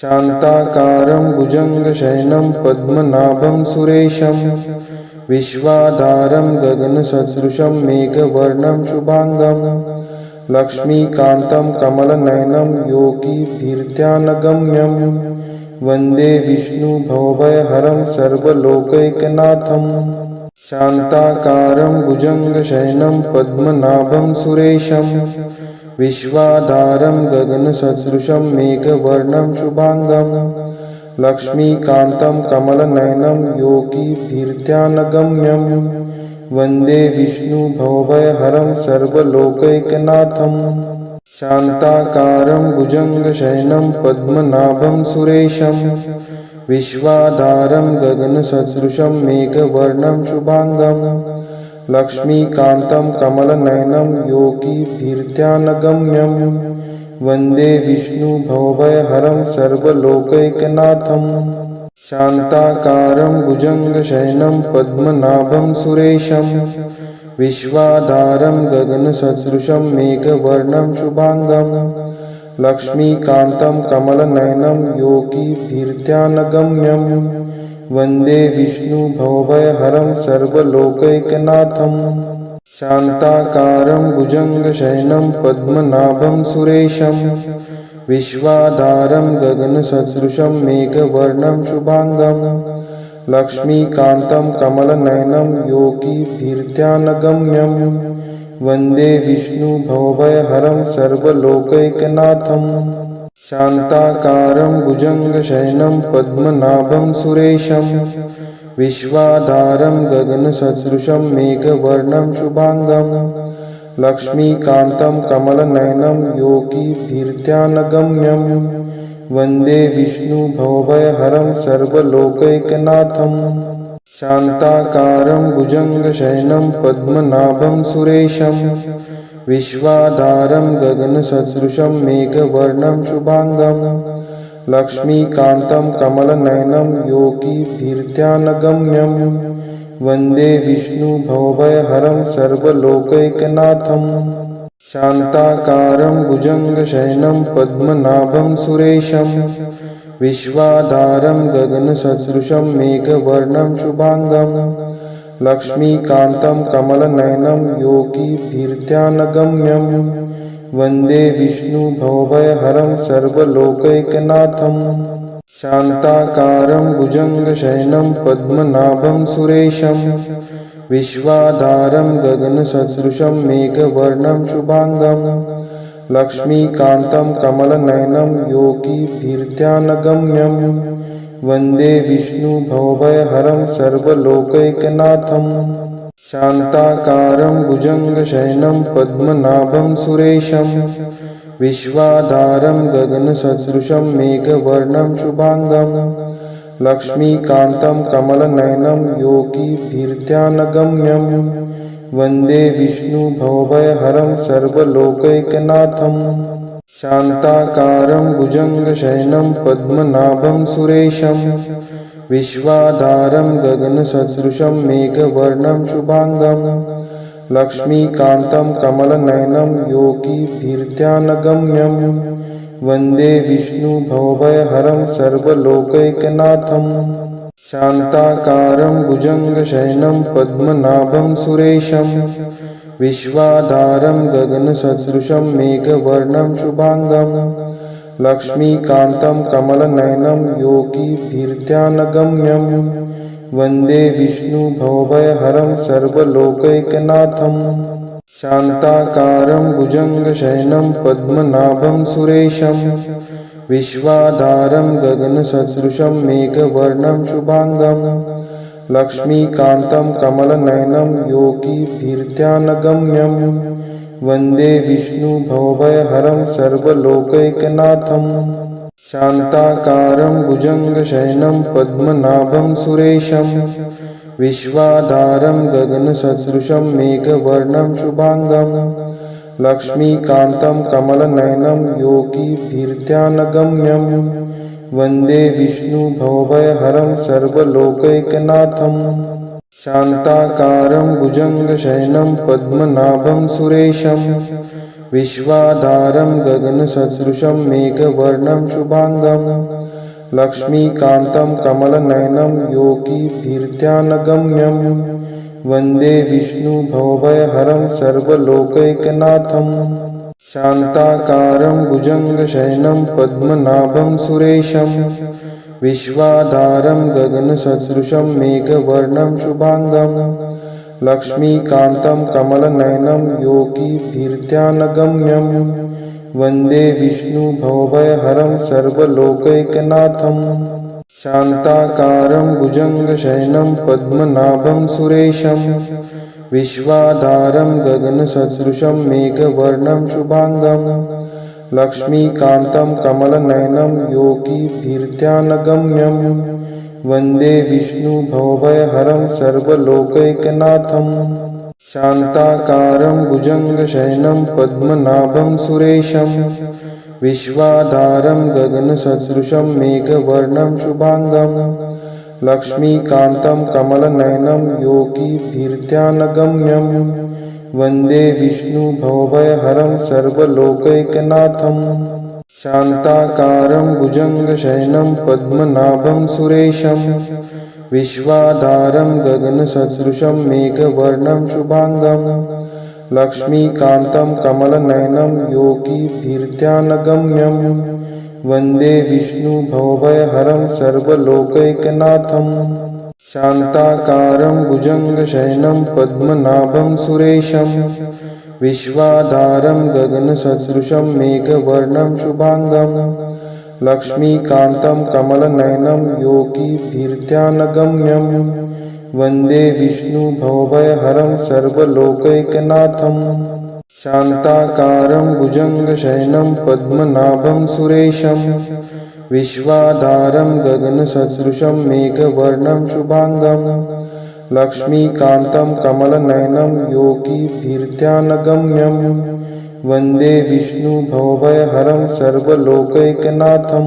शान्ताकारं भुजङ्गशयनं पद्मनाभं सुरेशं विश्वाधारं गगनसदृशं मेघवर्णं शुभांगं लक्ष्मीकान्तं कमलनयनं योगिभिर्ध्यानगम्यं वन्दे विष्णुभवभयहरं सर्वलोकैकनाथं शान्ताकारं भुजङ्गशयनं पद्मनाभं सुरेशं विश्वाधारं गगनसदृशं मेघवर्णं शुभांगं लक्ष्मीकान्तं कमलनयनं योगिभिर्ध्यानगम्यं वन्दे विष्णुभवभयहरं सर्वलोकैकनाथं शान्ताकारं भुजङ्गशयनं पद्मनाभं सुरेशं विश्वाधारं गगनसदृशं मेघवर्णं शुभांगं लक्ष्मीकान्तं कमलनयनं योगिभिर्ध्यानगम्यं वन्दे विष्णुभवभयहरं सर्वलोकैकनाथं शान्ताकारं भुजङ्गशयनं पद्मनाभं सुरेशं विश्वाधारं गगनसदृशं मेघवर्णं शुभांगं लक्ष्मीकान्तं कमलनयनं योगिभिर्ध्यानगम्यं वन्दे विष्णुभवभयहरं सर्वलोकैकनाथं शान्ताकारं भुजङ्गशयनं पद्मनाभं सुरेशं विश्वाधारं गगनसदृशं मेघवर्णं शुभांगं लक्ष्मीकान्तं कमलनयनं योगिभिर्ध्यानगम्यं वन्दे विष्णुभवभयहरं सर्वलोकैकनाथं शान्ताकारं भुजङ्गशयनं पद्मनाभं सुरेशं विश्वाधारं गगनसदृशं मेघवर्णं शुभांगं लक्ष्मीकान्तं कमलनयनं योगिभिर्ध्यानगम्यं वन्दे विष्णुभवभयहरं सर्वलोकैकनाथं शान्ताकारं भुजङ्गशयनं पद्मनाभं सुरेशं विश्वाधारं गगनसदृशं मेघवर्णं शुभांगं लक्ष्मीकान्तं कमलनयनं योगिभिर्ध्यानगम्यं वन्दे विष्णुभवभयहरं सर्वलोकैकनाथं शान्ताकारं भुजङ्गशयनं पद्मनाभं सुरेशं विश्वाधारं गगनसदृशं मेघवर्णं शुभांगं लक्ष्मीकान्तं कमलनयनं योगिभिर्ध्यानगम्यं वन्दे विष्णुभवभयहरं सर्वलोकैकनाथं शान्ताकारं भुजङ्गशयनं पद्मनाभं सुरेशं विश्वाधारं गगनसदृशं मेघवर्णं शुभांगं लक्ष्मीकान्तं कमलनयनं योगिभिर्ध्यानगम्यं वन्दे विष्णुभवभयहरं सर्वलोकैकनाथं शान्ताकारं भुजङ्गशयनं पद्मनाभं सुरेशं विश्वाधारं गगनसदृशं मेघवर्णं शुभांगं लक्ष्मीकान्तं कमलनयनं योगिभिर्ध्यानगम्यं वन्दे विष्णुभवभयहरं सर्वलोकैकनाथं शान्ताकारं भुजङ्गशयनं पद्मनाभं सुरेशं विश्वाधारं गगनसदृशं मेघवर्णं शुभांगं लक्ष्मीकान्तं कमलनयनं योगिभिर्ध्यानगम्यं वन्दे विष्णुभवभयहरं सर्वलोकैकनाथं शान्ताकारं भुजङ्गशयनं पद्मनाभं सुरेशं विश्वाधारं गगनसदृशं मेघवर्णं शुभांगं लक्ष्मीकान्तं कमलनयनं योगिभिर्ध्यानगम्यं वन्दे विष्णुभवभयहरं सर्वलोकैकनाथं शान्ताकारं भुजङ्गशयनं पद्मनाभं सुरेशं विश्वाधारं गगनसदृशं मेघवर्णं शुभांगं लक्ष्मीकान्तं कमलनयनं योगिभिर्ध्यानगम्यं वन्दे विष्णुभवभयहरं सर्वलोकैकनाथं शान्ताकारं भुजङ्गशयनं पद्मनाभं सुरेशं विश्वाधारं गगनसदृशं मेघवर्णं शुभांगं लक्ष्मीकान्तं कमलनयनं योगिभिर्ध्यानगम्यं वन्दे विष्णुभवभयहरं सर्वलोकैकनाथं शान्ताकारं भुजङ्गशयनं पद्मनाभं सुरेशं विश्वाधारं गगनसदृशं मेघवर्णं शुभांगं लक्ष्मीकान्तं कमलनयनं योगिभिर्ध्यानगम्यं वन्दे विष्णुभवभयहरं सर्वलोकैकनाथं शान्ताकारं भुजङ्गशयनं पद्मनाभं सुरेशं विश्वाधारं गगनसदृशं मेघवर्णं शुभांगं लक्ष्मीकान्तं कमलनयनं योगिभिर्ध्यानगम्यं वन्दे विष्णुभवभयहरं सर्वलोकैकनाथं शान्ताकारं भुजङ्गशयनं पद्मनाभं सुरेशं विश्वाधारं गगनसदृशं मेघवर्णं शुभांगं लक्ष्मीकान्तं कमलनयनं योगिभिर्ध्यानगम्यं वन्दे विष्णुभवभयहरं सर्वलोकैकनाथं शान्ताकारं भुजङ्गशयनं पद्मनाभं सुरेशं विश्वाधारं गगनसदृशं मेघवर्णं शुभांगं लक्ष्मीकान्तं कमलनयनं योगिभिर्ध्यानगम्यं वन्दे विष्णुभवभयहरं सर्वलोकैकनाथं शान्ताकारं भुजङ्गशयनं पद्मनाभं सुरेशं विश्वाधारं गगनसदृशं मेघवर्णं शुभांगं लक्ष्मीकान्तं कमलनयनं योगिभिर्ध्यानगम्यं वन्दे विष्णुभवभयहरं सर्वलोकैकनाथं शान्ताकारं भुजङ्गशयनं पद्मनाभं सुरेशं विश्वाधारं गगनसदृशं मेघवर्णं शुभांगं लक्ष्मीकान्तं कमलनयनं योगिभिर्ध्यानगम्यं वन्दे विष्णुभवभयहरं सर्वलोकैकनाथं शान्ताकारं भुजङ्गशयनं पद्मनाभं सुरेशं विश्वाधारं गगनसदृशं मेघवर्णं शुभांगं लक्ष्मीकान्तं कमलनयनं योगिभिर्ध्यानगम्यं वन्दे विष्णुभवभयहरं सर्वलोकैकनाथं